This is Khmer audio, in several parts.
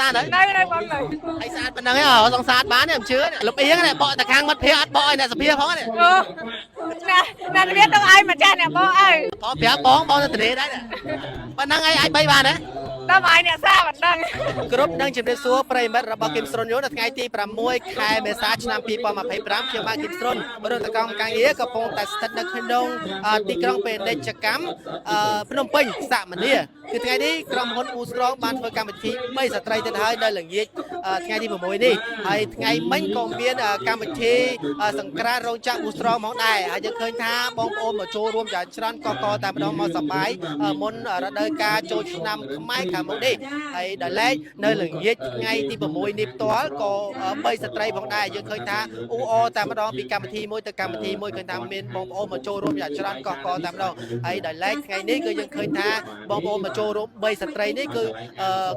sàn đấy đây bóng này ai sàn bên đây ở song sàn bán này em chứa lục ý này bọ tạc hàng mất phía bọ này sập phía phó này nè biết đâu ai mà cha nè bố ơi phó phía bóng bóng từ đấy đấy bên đây ai bay bàn đấy tao ai nè xa mặt đằng group đang chìm đến số prey mất là bao kim sron nhớ là ngày tí pra môi khai mê sa năm pi pa mà phải pram cho ba kim sron bắt đầu tạc công càng nghĩa có phong tại sân đất khơi đông tí công về đây chặt cắm phnom penh sạ mình điคือថ្ងៃនេះក្រុមហ៊ុន Boostrong បានធ្វើកម្មវិធី3ស្ត្រីទៅហើយនៅល្ងាចថ្ងៃទី6នេះហើយថ្ងៃមិញក៏មានកម្មវិធីសង្ក្រាន្តរោងចក្រ Boostrong ហ្មងដែរហើយយើងឃើញថាបងប្អូនមកចូលរួមយ៉ាងច្រើនកកតែម្ដងមកសប្បាយមុនរដូវកាលចូលឆ្នាំខ្មែរខាងមុខនេះហើយដល់ឡែកនៅល្ងាចថ្ងៃទី6នេះផ្ទាល់ក៏3ស្ត្រីផងដែរយើងឃើញថាអ៊ូអតែម្ដងពីកម្មវិធីមួយទៅកម្មវិធីមួយឃើញថាមានបងប្អូនមកចូលរួមយ៉ាងច្រើនកកតែម្ដងហើយដល់ឡែកថ្ងៃនេះគឺយើងឃើញថាបងប្អូនមកចូលរួម3ស្ត្រីនេះគឺ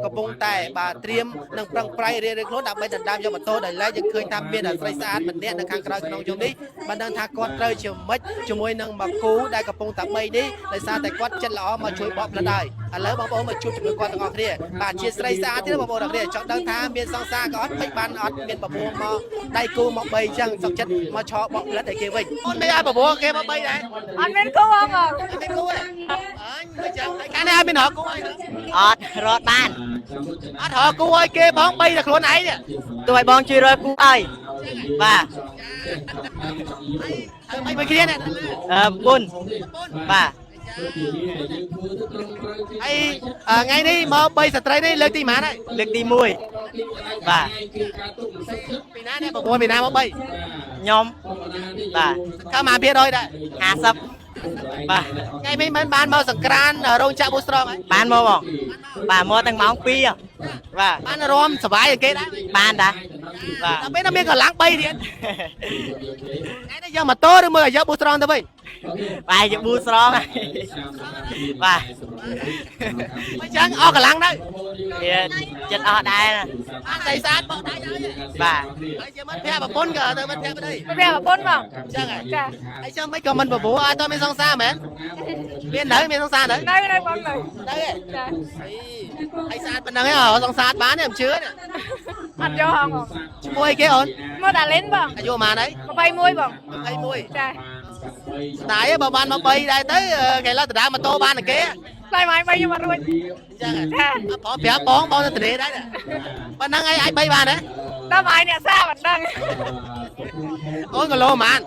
កំពុងតែបាទត្រៀមនឹងប្រឹងប្រែងរៀនខ្លួនដើម្បីដណ្ដើមយកម៉ូតូដែលឡែកយើងឃើញថាមានស្រីស្អាតម្នាក់នៅខាងក្រៅក្នុងយប់នេះបានដឹងថាគាត់ត្រូវជាមិត្តជាមួយនឹងមកគូដែលកំពុងតែ3នេះដោយសារតែគាត់ចិត្តល្អមកជួយបកផ្លិតហើយឥឡូវបងប្អូនមកជួបជាមួយគាត់ទាំងអស់គ្នាបាទជាស្រីស្អាតទេបងប្អូនទាំងគ្នាចង់ដឹងថាមានសង្សារក៏អត់មិនបានអត់មានបបួលមកដៃគូមក3អញ្ចឹងសុខចិត្តមកឆោបកផ្លិតឲ្យគេវិញអូនមិនឲ្យបបួលគេមក3ដែរអត់មានគូហ៎មានគូទេអើមិនចឹងតែកាលនេះឲ្យមានរកគូហើយអត់រត់បានអត់រកគូឲ្យគេផង3តែខ្លួនឯងទោះឲ្យបងជួយរកគូឲ្យបាទហើយមិនគ្នានេះ4បាទហើយថ្ងៃនេះមក3ស្ត្រីនេះលើកទីប៉ុន្មានហើយលើកទី1បាទពីណានេះ6ពីណាមក3ខ្ញុំបាទកើមកភាគរយដែរ50បាទថ្ងៃនេះមិនបានមកសង្ក្រាន្តរោងចក្រ Boostrong ហើយបានមកបងបាទមកទាំងម៉ោង2បាទបានរំសប្បាយគេដែរបានតាបាទតែពេលមានកម្លាំង3ទៀតថ្ងៃនេះយកម៉ូតូឬមើលយក Boostrong ទៅវិញបាទយក Boostrong បាទមិនចឹងអស់កម្លាំងទៅវាចិត្តអស់ដែរបានតែស្អាតបោកដៃហើយបាទហើយជាមិត្តភក្តិប្រពន្ធក៏ទៅមិត្តភក្តិទៅប្រពន្ធបងចឹងហើយចាហើយចឹងមិនក៏មិនបបួលឲ្យតើមានសង្សារមែនមាននៅមានសង្សារនៅđây bóng này đâyចាហើយស្អាតប៉ុណ្ណឹងហ៎សង្សារបានទេមិនជឿទេអត់យកហងឈ្មោះអីគេអូនមកតាលេនបងអាយុប៉ុន្មានហើយ21បង21ចាស្ដាយបើបានមក3ដែរទៅគេឡោះដណ្ដើមម៉ូតូបានតែគេតែម៉ៃ3ខ្ញុំអត់រួចចឹងចាបងប្រាប់បងទៅទនេដែរប៉ុណ្ណឹងឯង3បានទេតើម៉ៃអ្នកសាមិនដឹងអូនគីឡូប៉ុន្មាន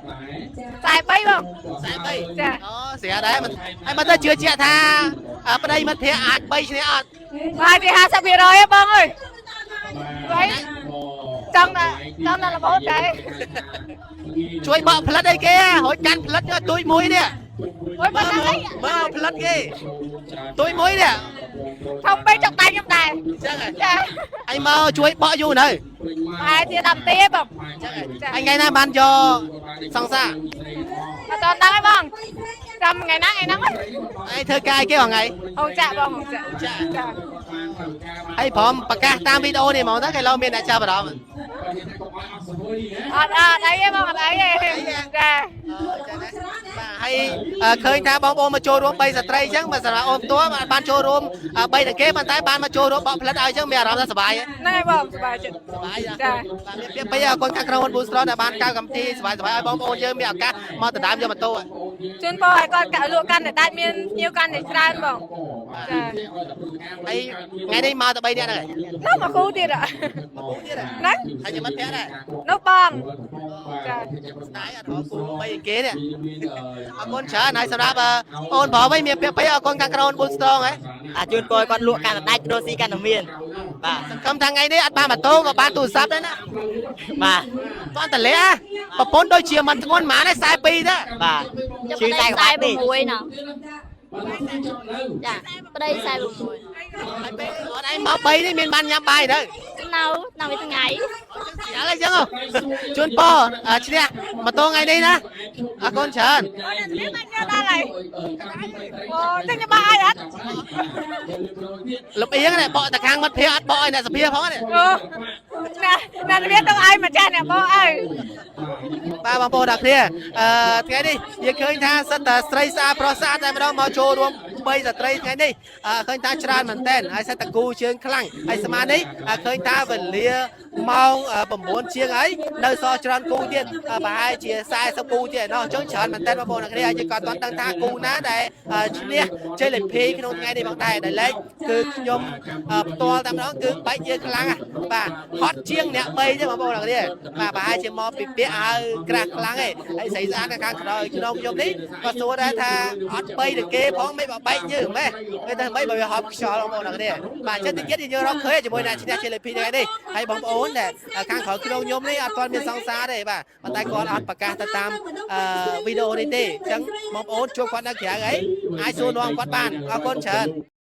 43បង43ចាអូស្រាដែរហើយមកទៅជឿជាក់ថាប្តីមិត្តភក្តិអាច3ឈ្នះអត់ហើយទី50%ហ៎បងអើយហើយចង់តែរបូតដែរជួយបកផ្លិតអីគេរួចកាន់ផ្លិតយកទួយមួយនេះអូយបើតែមើលផ្លិតគេទួយមួយនេះធំពេកចុកដៃខ្ញុំដែរចឹងចាអីមកជួយបកយូរនៅតែជា10ទេបងចឹងអីថ្ងៃណាបានយកសង្សារអត់ដល់ដឹងទេបងចាំថ្ងៃណាហ្នឹងអីធ្វើការអីគេបងថ្ងៃហងចាក់បងហងចាក់ចាហើយព្រមប្រកាសតាមវីដេអូនេះហ្មងទៅគេឡូវមានអ្នកចាប់អារម្មណ៍អត់អីទេបងអត់អីទេចាហើយឃើញថាបងប្អូនមកចូលរួម3ស្ត្រីអញ្ចឹងបើសម្រាប់អូនផ្ទាល់បានចូលរួម3តែគេប៉ុន្តែបានមកចូលរួមបកផ្លិតឲ្យអញ្ចឹងមានអារម្មណ៍ថាសប្បាយហ្នឹងហើយបងសប្បាយចិត្តសប្បាយចាបាទមានពាក្យពេចន៍អរគុណខាងក្រុមហ៊ុន Boostrong ដែលបានកាវកម្មវិធីសប្បាយឲ្យបងប្អូនយើងមានឱកាសមកដណ្ដើមយកម៉ូតូជូនបងឲ្យគាត់កាក់លក់កាន់តែដាច់មានញៀវកាន់តែច្រើនបងចាហើយថ្ងៃនេះមកតែ3នាក់ហ្នឹងនៅមកគូទៀតហ្នឹងហើយជាមិត្តភក្តិដែរនៅបងចាស្ដាយអត់រកគូ3គេនេះអរគុណច្រើនហើយសម្រាប់អូនប្រុសវិញមានពាក្យពេចន៍អរគុណខាងក្រុមហ៊ុន Boostrong ហ៎ជូនបងគាត់លក់កាន់តែដាច់ដូរស៊ីកាន់តែមានបាទសង្ឃឹមថាថ្ងៃនេះអត់បានម៉ូតូក៏បានទូរស័ព្ទដែរណាបាទគាត់តលាប្រពន្ធដូចជាមិនធ្ងន់ហ្មងទេ42ទេបាទជឿតែក្បាច់ទេ6ណ៎ចាប្តី46ហើយពេលអត់ឯងមក3នេះមានបានញ៉ាំបាយទៅនៅមួយថ្ងៃយ៉ាឡៃចឹងជូនប៉ឈ្នះម៉ូតូថ្ងៃនេះណាអរគុណច្រើនដល់ហើយអូតែញ៉ាំបាយអត់លុបអៀងនេះបកតខាងមិត្តភក្តិអត់បកឲ្យអ្នកសភាផងនេះអូអ្នកbiết đâu ai mà cha nè bố ơi បាទបងប្អូនអ្នកគ្នាថ្ងៃនេះយើងឃើញថាសិតតែស្រីស្អាតប្រុសស្អាតតែម្ដងមកចូលរួម 3ស្ត្រីថ្ងៃនេះឃើញថាច្រើនមែនតើហើយសិតតគូជើងខ្លាំងហើយស្មាននេះឃើញថាវេលាម៉ោង9ជាងហើយនៅសល់ច្រើនគូទៀតប្រហែលជា40គូទៀតណោះអញ្ចឹងច្រើនមែនតើបងប្អូនអ្នកគ្នាយើងក៏អត់ដឹងថាគូណាដែលឈ្នះជ័យលាភីក្នុងថ្ងៃនេះផងដែរដែលលេខគឺខ្ញុំផ្ទាល់តែម្ដងគឺបែកយើងខ្លាំងបាទហត់ជាងអ្នក3ទេបងប្អូនអ្នកគ្នាបាទប្រហែលជាមកពីពាក្យឲ្យក្រាស់ខ្លាំងឯងហើយស្រីស្អាតខាងក្រោយក្នុងខ្ញុំនេះក៏សួរដែរថាអត់3ទៅគេផងមិនបែកយើងម៉េះគេថាមិនបើវាហប់ខ្យល់បងប្អូនអ្នកគ្នាបាទអញ្ចឹងតិចទៀតយើងរកឃើញជាមួយអ្នកឈ្នះជ័យលាភីថ្ងៃនេះហើយបងប្អូនដែលខាងក្រោយក្នុងខ្ញុំនេះអត់ទាន់មានសង្សារទេបាទប៉ុន្តែគាត់អត់ប្រកាសទៅតាមវីដេអូនេះទេអញ្ចឹងបងប្អូនជួបគាត់នៅក្រៅអីអាចសួរនាំគាត់បានអរគុណច្រើន